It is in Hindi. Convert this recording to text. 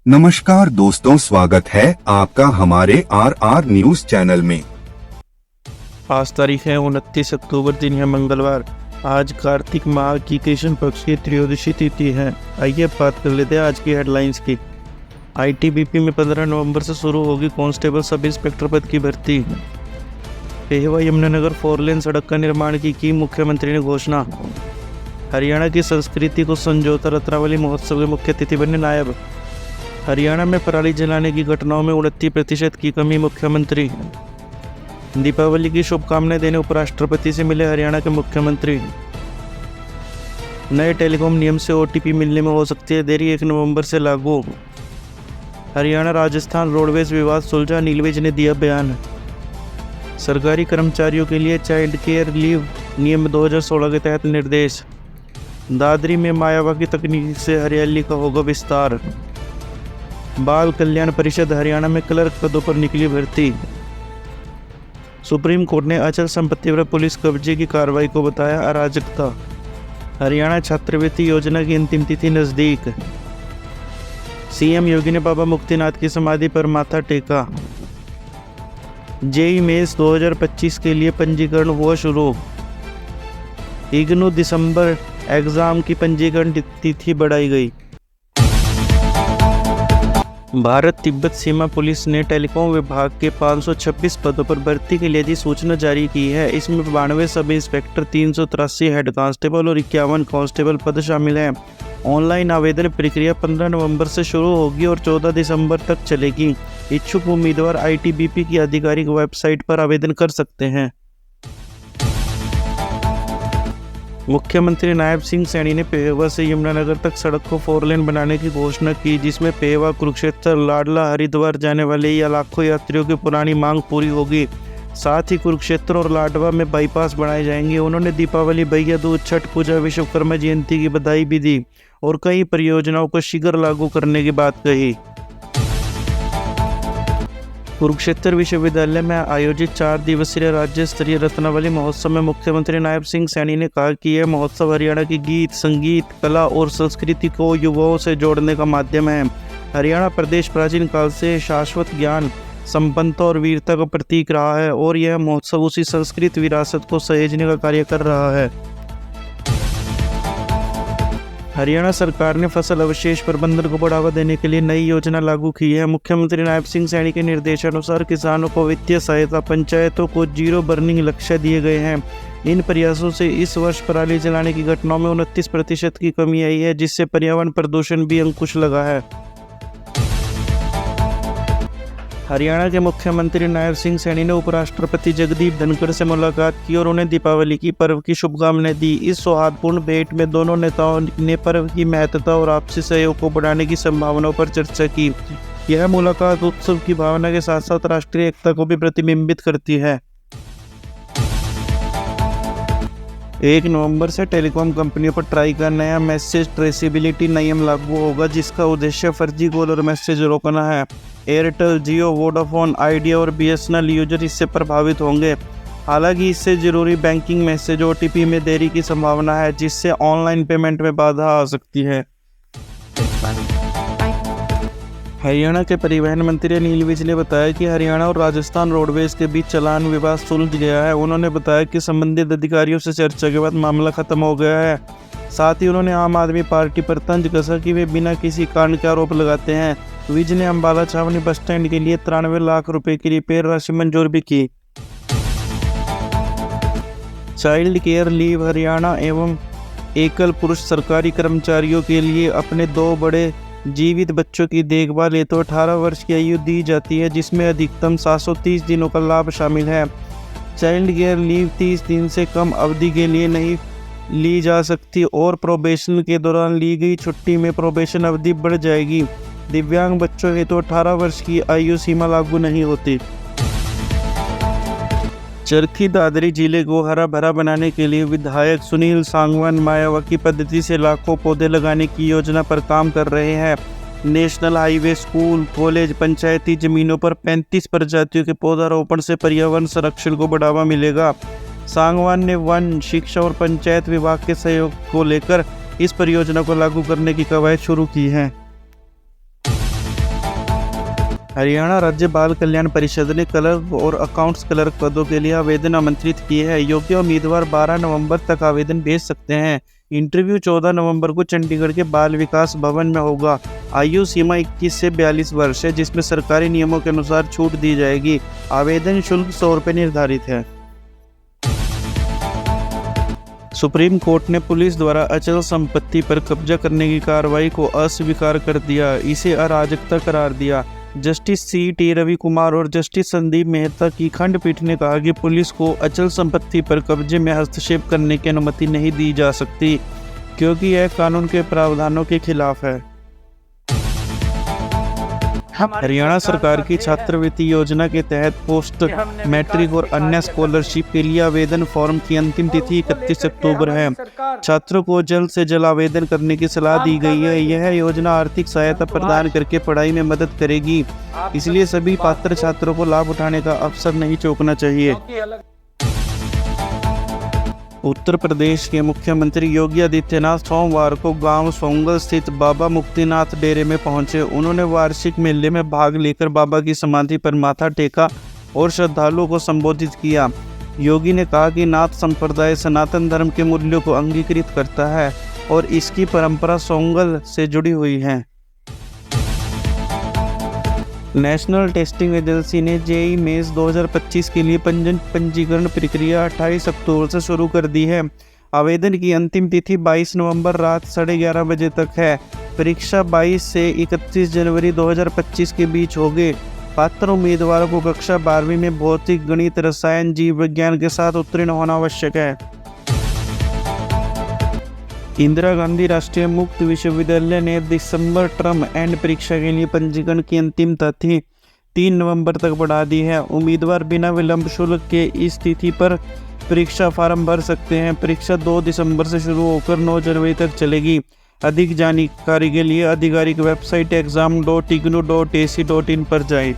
नमस्कार दोस्तों, स्वागत है आपका हमारे आर न्यूज चैनल में। आज तारीख है 29 अक्टूबर, दिन है मंगलवार। आज कार्तिक माह की कृष्ण पक्ष की त्रयोदशी तिथि है। आइए बात कर लेते हैं आज की हेडलाइंस की। आईटीबीपी में 15 नवंबर से शुरू होगी कांस्टेबल सब इंस्पेक्टर पद की भर्ती। पेहवा यमुनानगर 4 लेन सड़क का निर्माण की मुख्यमंत्री ने घोषणा। हरियाणा की संस्कृति को संजोता रत्नावली महोत्सव के मुख्य अतिथि बने नायब। हरियाणा में पराली जलाने की घटनाओं में 29% की कमी, मुख्यमंत्री। दीपावली की शुभकामनाएं देने उपराष्ट्रपति से मिले हरियाणा के मुख्यमंत्री। नए टेलीकॉम नियम से ओटीपी मिलने में हो सकती है देरी, 1 नवंबर से लागू। हरियाणा राजस्थान रोडवेज विवाद सुलझा, नीलवेज ने दिया बयान। सरकारी कर्मचारियों के लिए चाइल्ड केयर लीव नियम 2016 के तहत निर्देश। दादरी में मायावा की तकनीक से हरियाली का होगा विस्तार। बाल कल्याण परिषद हरियाणा में क्लर्क पदों पर निकली भर्ती। सुप्रीम कोर्ट ने अचल संपत्ति पर पुलिस कब्जे की कार्रवाई को बताया अराजकता। हरियाणा छात्रवृत्ति योजना की अंतिम तिथि नजदीक। सीएम योगी ने बाबा मुक्तिनाथ की समाधि पर माथा टेका। जेईई मेंस 2025 के लिए पंजीकरण हुआ शुरू। इग्नू दिसंबर एग्जाम की पंजीकरण तिथि बढ़ाई गई। भारत तिब्बत सीमा पुलिस ने टेलीकॉम विभाग के 526 पदों पर भर्ती के लिए अधिसूचना जारी की है। इसमें 92 सब इंस्पेक्टर, 383 हेड कांस्टेबल और 51 कांस्टेबल पद शामिल हैं। ऑनलाइन आवेदन प्रक्रिया 15 नवंबर से शुरू होगी और 14 दिसंबर तक चलेगी। इच्छुक उम्मीदवार आईटीबीपी की आधिकारिक वेबसाइट पर आवेदन कर सकते हैं। मुख्यमंत्री नायब सिंह सैनी ने पेहवा से यमुनानगर तक सड़क को 4 लेन बनाने की घोषणा की, जिसमें पेहवा, कुरुक्षेत्र, लाडला, हरिद्वार जाने वाले या लाखों यात्रियों की पुरानी मांग पूरी होगी। साथ ही कुरुक्षेत्र और लाडवा में बाईपास बनाए जाएंगे। उन्होंने दीपावली, भैया दूज, छठ पूजा, विश्वकर्मा जयंती की बधाई भी दी और कई परियोजनाओं को शीघ्र लागू करने की बात कही। कुरुक्षेत्र विश्वविद्यालय में आयोजित 4 दिवसीय राज्य स्तरीय रत्नावली महोत्सव में मुख्यमंत्री नायब सिंह सैनी ने कहा कि यह महोत्सव हरियाणा की गीत, संगीत, कला और संस्कृति को युवाओं से जोड़ने का माध्यम है। हरियाणा प्रदेश प्राचीन काल से शाश्वत ज्ञान, संपन्नता और वीरता का प्रतीक रहा है और यह महोत्सव उसी संस्कृत विरासत को सहेजने का कार्य कर रहा है। हरियाणा सरकार ने फसल अवशेष प्रबंधन को बढ़ावा देने के लिए नई योजना लागू की है। मुख्यमंत्री नायब सिंह सैनी के निर्देशानुसार किसानों को वित्तीय सहायता, पंचायतों को जीरो बर्निंग लक्ष्य दिए गए हैं। इन प्रयासों से इस वर्ष पराली जलाने की घटनाओं में 29% की कमी आई है, जिससे पर्यावरण प्रदूषण भी अंकुश लगा है। हरियाणा के मुख्यमंत्री नायब सिंह सैनी ने उपराष्ट्रपति जगदीप धनखड़ से मुलाकात की और उन्हें दीपावली की पर्व की शुभकामनाएं दी। इस सौहार्दपूर्ण भेंट में दोनों नेताओं ने पर्व की महत्ता और आपसी सहयोग को बढ़ाने की संभावनाओं पर चर्चा की। यह मुलाकात उत्सव की भावना के साथ साथ राष्ट्रीय एकता को भी प्रतिबिंबित करती है। 1 नवंबर से टेलीकॉम कंपनियों पर ट्राई का नया मैसेज ट्रेसेबिलिटी नियम लागू होगा, जिसका उद्देश्य फर्जी कॉल और मैसेज रोकना है। एयरटेल, जियो, वोडाफोन, आइडिया और बीएसएनएल यूजर इससे प्रभावित होंगे। हालांकि इससे जरूरी बैंकिंग मैसेज, ओटीपी में देरी की संभावना है, जिससे ऑनलाइन पेमेंट में बाधा आ सकती है। हरियाणा के परिवहन मंत्री अनिल विज ने बताया कि हरियाणा और राजस्थान रोडवेज के बीच चालान विवाद सुलझ गया है। उन्होंने बताया कि संबंधित अधिकारियों से चर्चा के बाद मामला खत्म हो गया है। साथ ही उन्होंने आम आदमी पार्टी पर तंज कसा कि वे बिना किसी कारण के आरोप लगाते हैं। विज ने अंबाला छावनी बस स्टैंड के लिए 93 लाख रुपए की रिपेयर राशि मंजूर भी की। चाइल्ड केयर लीव हरियाणा एवं एकल पुरुष सरकारी कर्मचारियों के लिए अपने 2 बड़े जीवित बच्चों की देखभाल हेतु 18 वर्ष की आयु दी जाती है, जिसमें अधिकतम 730 दिनों का लाभ शामिल है। चाइल्ड केयर लीव 30 दिन से कम अवधि के लिए नहीं ली जा सकती और प्रोबेशन के दौरान ली गई छुट्टी में प्रोबेशन अवधि बढ़ जाएगी। दिव्यांग बच्चों हेतु 18 वर्ष की आयु सीमा लागू नहीं होती। चरखी दादरी जिले को हरा भरा बनाने के लिए विधायक सुनील सांगवान मायावा की पद्धति से लाखों पौधे लगाने की योजना पर काम कर रहे हैं। नेशनल हाईवे, स्कूल, कॉलेज, पंचायती जमीनों पर 35 प्रजातियों के पौधारोपण से पर्यावरण संरक्षण को बढ़ावा मिलेगा। सांगवान ने वन, शिक्षा और पंचायत विभाग के सहयोग को लेकर इस परियोजना को लागू करने की कवायद शुरू की है। हरियाणा राज्य बाल कल्याण परिषद ने क्लर्क और अकाउंट्स क्लर्क पदों के लिए आवेदन आमंत्रित किए हैं। योग्य उम्मीदवार 12 नवंबर तक आवेदन भेज सकते हैं। इंटरव्यू 14 नवंबर को चंडीगढ़ के बाल विकास भवन में होगा। आयु सीमा 21 से 42 वर्ष है, जिसमें सरकारी नियमों के अनुसार छूट दी जाएगी। आवेदन शुल्क 100 रुपये निर्धारित है। सुप्रीम कोर्ट ने पुलिस द्वारा अचल संपत्ति पर कब्जा करने की कार्रवाई को अस्वीकार कर दिया, इसे अराजकता करार दिया। Justice CT. रवि कुमार और जस्टिस संदीप मेहता की खंडपीठ ने कहा कि पुलिस को अचल संपत्ति पर कब्जे में हस्तक्षेप करने की अनुमति नहीं दी जा सकती, क्योंकि यह कानून के प्रावधानों के खिलाफ है। हरियाणा सरकार की छात्रवृत्ति योजना के तहत पोस्ट मैट्रिक और अन्य स्कॉलरशिप के लिए आवेदन फॉर्म की अंतिम तिथि 31 अक्टूबर है। छात्रों को जल्द से जल्द आवेदन करने की सलाह दी गई है। यह योजना आर्थिक सहायता प्रदान करके पढ़ाई में मदद करेगी, इसलिए सभी पात्र छात्रों को लाभ उठाने का अवसर नहीं चूकना चाहिए। उत्तर प्रदेश के मुख्यमंत्री योगी आदित्यनाथ सोमवार को गांव सोंगल स्थित बाबा मुक्तिनाथ डेरे में पहुंचे। उन्होंने वार्षिक मेले में भाग लेकर बाबा की समाधि पर माथा टेका और श्रद्धालुओं को संबोधित किया। योगी ने कहा कि नाथ संप्रदाय सनातन धर्म के मूल्यों को अंगीकृत करता है और इसकी परंपरा सोंगल से जुड़ी हुई है। नेशनल टेस्टिंग एजेंसी ने जेईई मेंस 2025 के लिए पंजीकरण प्रक्रिया 28 अक्टूबर से शुरू कर दी है। आवेदन की अंतिम तिथि 22 नवंबर रात 11:30 बजे तक है। परीक्षा 22 से 31 जनवरी 2025 के बीच होगी। पात्र उम्मीदवारों को कक्षा 12वीं में भौतिक, गणित, रसायन, जीव विज्ञान के साथ उत्तीर्ण होना आवश्यक है। इंदिरा गांधी राष्ट्रीय मुक्त विश्वविद्यालय ने दिसंबर टर्म एंड परीक्षा के लिए पंजीकरण की अंतिम तिथि 3 नवंबर तक बढ़ा दी है। उम्मीदवार बिना विलंब शुल्क के इस तिथि पर परीक्षा फॉर्म भर सकते हैं। परीक्षा 2 दिसंबर से शुरू होकर 9 जनवरी तक चलेगी। अधिक जानकारी के लिए आधिकारिक वेबसाइट exam.ignou.ac.in पर जाएं।